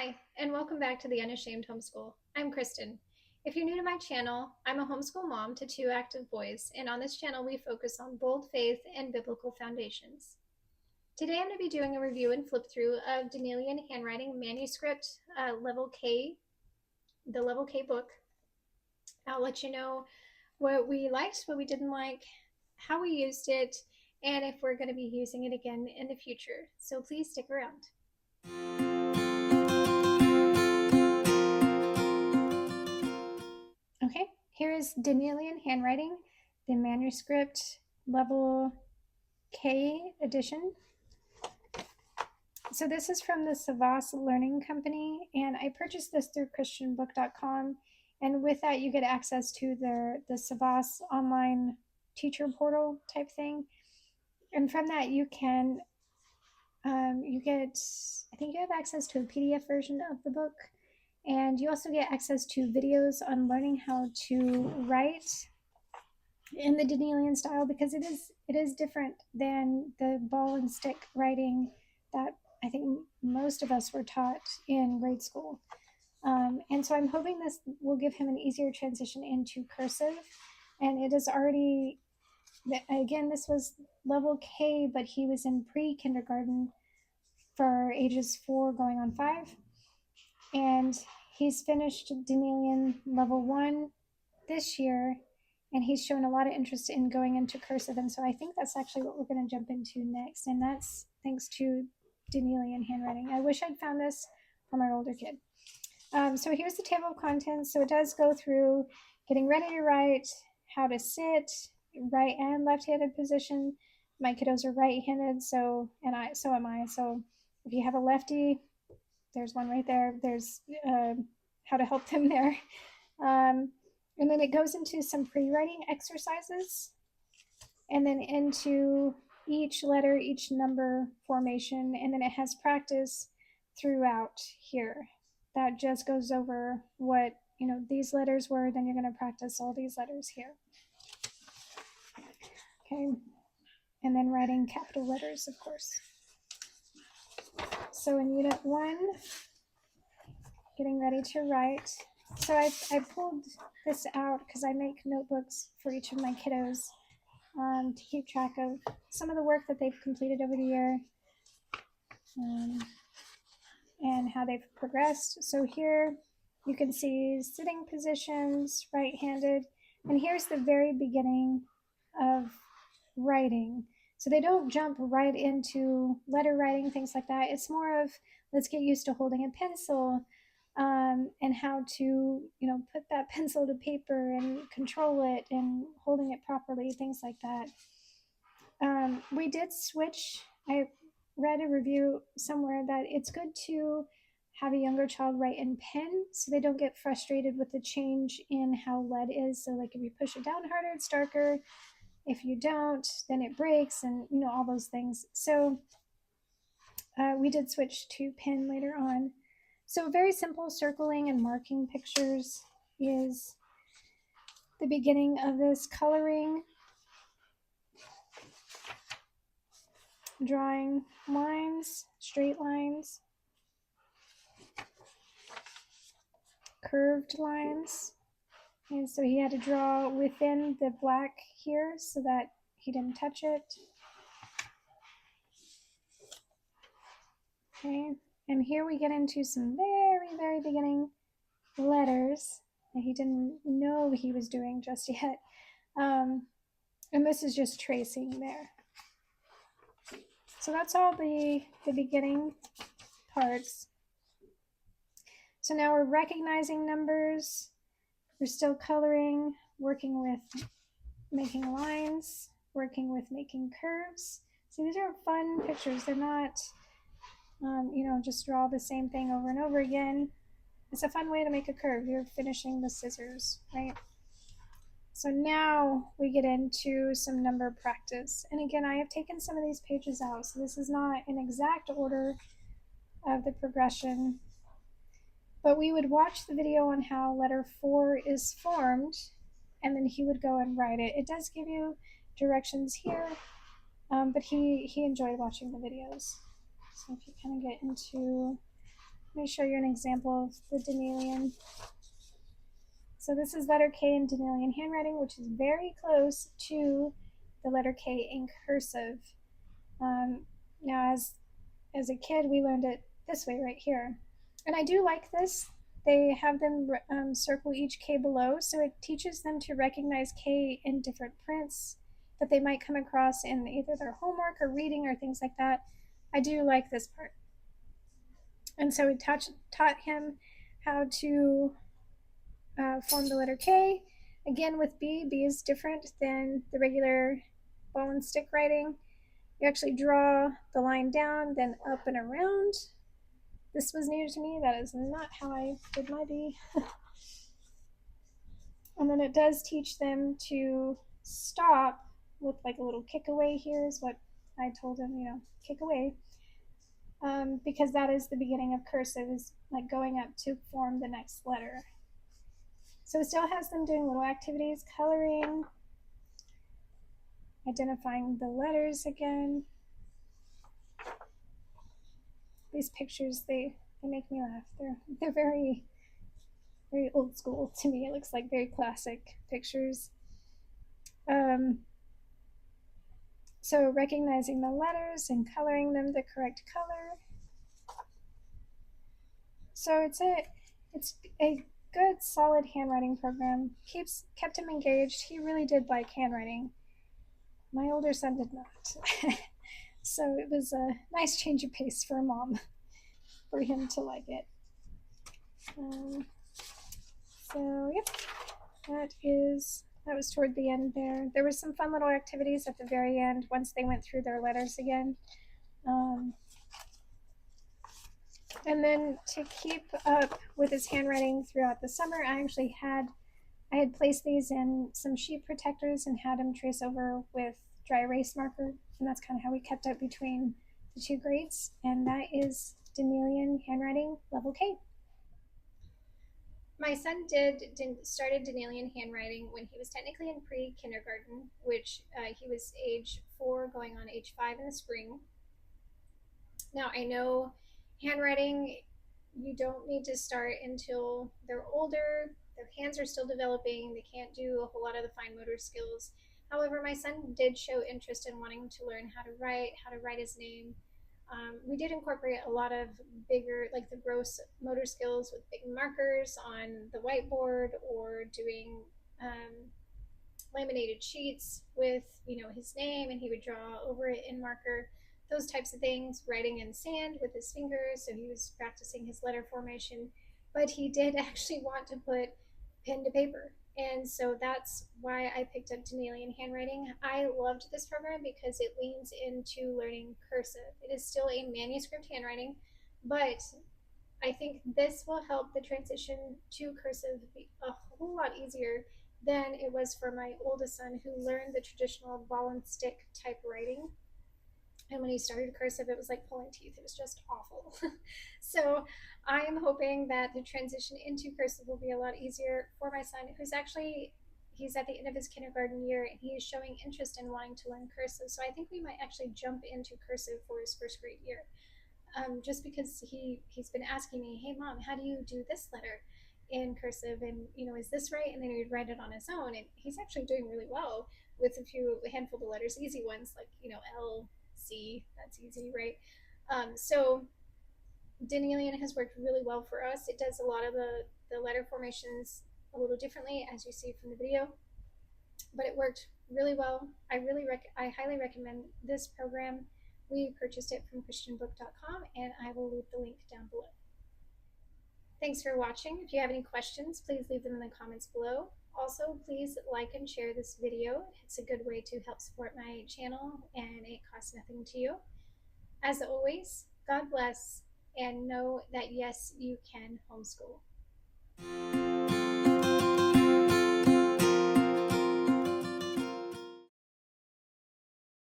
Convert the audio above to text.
Hi, and welcome back to the Unashamed Homeschool. I'm Kristen. If you're new to my channel, I'm a homeschool mom to two active boys, and on this channel we focus on bold faith and biblical foundations. Today I'm going to be doing a review and flip through of D'Nealian Handwriting Manuscript Level K, the Level K book. I'll let you know what we liked, what we didn't like, how we used it, and if we're going to be using it again in the future. So please stick around. Okay, here is D'Nealian Handwriting, the manuscript level K edition. So this is from the Savas Learning Company, and I purchased this through christianbook.com, and with that you get access to the Savas online teacher portal type thing, and from that you can you get, I think you have access to a PDF version of the book, and you also get access to videos on learning how to write in the D'Nealian style, because it is different than the ball and stick writing that I think most of us were taught in grade school. And so I'm hoping this will give him an easier transition into cursive. And it is already, again, this was level K, but he was in pre-kindergarten for ages 4 going on 5. And he's finished D'Nealian level 1 this year, and he's shown a lot of interest in going into cursive, and so I think that's actually what we're going to jump into next, and that's thanks to D'Nealian Handwriting. I wish I'd found this for my older kid. So here's the table of contents. So it does go through getting ready to write, how to sit, right and left-handed position. My kiddos are right-handed, so am I. So if you have a lefty, there's one right there. There's how to help them there. And then it goes into some pre-writing exercises, and then into each letter, each number formation, and then it has practice throughout here. That just goes over what, these letters were, then you're going to practice all these letters here. Okay, and then writing capital letters, of course. So in Unit 1, getting ready to write. So I pulled this out because I make notebooks for each of my kiddos to keep track of some of the work that they've completed over the year and how they've progressed. So here you can see sitting positions, right-handed, and here's the very beginning of writing. So they don't jump right into letter writing, things like that. It's more of, let's get used to holding a pencil, and how to, put that pencil to paper and control it and holding it properly, things like that. We did switch. I read a review somewhere that it's good to have a younger child write in pen so they don't get frustrated with the change in how lead is. So like if you push it down harder, it's darker. If you don't, then it breaks, and all those things. So we did switch to pen later on. So very simple circling and marking pictures is the beginning of this. Coloring, drawing lines, straight lines, curved lines. And so he had to draw within the black here so that he didn't touch it. Okay, and here we get into some very, very beginning letters that he didn't know he was doing just yet. And this is just tracing there. So that's all the beginning parts. So now we're recognizing numbers. We're still coloring, working with making lines, working with making curves. So these are fun pictures. They're not, just draw the same thing over and over again. It's a fun way to make a curve. You're finishing the scissors, right? So now we get into some number practice. And again, I have taken some of these pages out, so this is not an exact order of the progression. But we would watch the video on how letter 4 is formed, and then he would go and write it. It does give you directions here, but he enjoyed watching the videos. So if you kind of get into Let me show you an example of the D'Nealian. So this is letter K in D'Nealian handwriting, which is very close to the letter K in cursive. Now, as a kid, we learned it this way right here. And I do like this. They have them circle each K below, so it teaches them to recognize K in different prints that they might come across in either their homework or reading or things like that. I do like this part. And so we taught him how to form the letter K. Again, with B is different than the regular ball and stick writing. You actually draw the line down, then up and around. This was new to me. That is not how I did my B. And then it does teach them to stop with like a little kick away. Here is what I told them, kick away. Because that is the beginning of cursive, is like going up to form the next letter. So it still has them doing little activities, coloring, identifying the letters again. These pictures, they make me laugh. They're very, very old school to me. It looks like very classic pictures. So recognizing the letters and coloring them the correct color. So it's a good, solid handwriting program. Kept him engaged. He really did like handwriting. My older son did not. So it was a nice change of pace for a mom, for him to like it. So yep, that was toward the end there. There were some fun little activities at the very end once they went through their letters again. And then to keep up with his handwriting throughout the summer, I had placed these in some sheet protectors and had him trace over with dry erase marker, and that's kind of how we kept up between the two grades. And that is D'Nealian Handwriting Level K. My son started D'Nealian handwriting when he was technically in pre-kindergarten, which he was age 4 going on age 5 in the spring. Now I know handwriting, you don't need to start until they're older. Their hands are still developing. They can't do a whole lot of the fine motor skills. However, my son did show interest in wanting to learn how to write his name. We did incorporate a lot of bigger, like the gross motor skills with big markers on the whiteboard, or doing laminated sheets with, his name, and he would draw over it in marker, those types of things, writing in sand with his fingers. So he was practicing his letter formation, but he did actually want to put pen to paper. And so that's why I picked up D'Nealian Handwriting. I loved this program because it leans into learning cursive. It is still a manuscript handwriting, but I think this will help the transition to cursive be a whole lot easier than it was for my oldest son, who learned the traditional ball and stick type writing. And when he started cursive, it was like pulling teeth. It was just awful. So I am hoping that the transition into cursive will be a lot easier for my son, he's at the end of his kindergarten year, and he is showing interest in wanting to learn cursive. So I think we might actually jump into cursive for his first grade year. Just because he's been asking me, hey mom, how do you do this letter in cursive? And, is this right? And then he would write it on his own. And he's actually doing really well with a handful of letters, easy ones like, L, C, that's easy, right? So D'Nealian has worked really well for us. It does a lot of the letter formations a little differently, as you see from the video, but it worked really well. I highly recommend this program. We purchased it from christianbook.com, and I will leave the link down below. Thanks for watching. If you have any questions, please leave them in the comments below. Also, please like and share this video. It's a good way to help support my channel, and it costs nothing to you. As always, God bless, and know that yes, you can homeschool.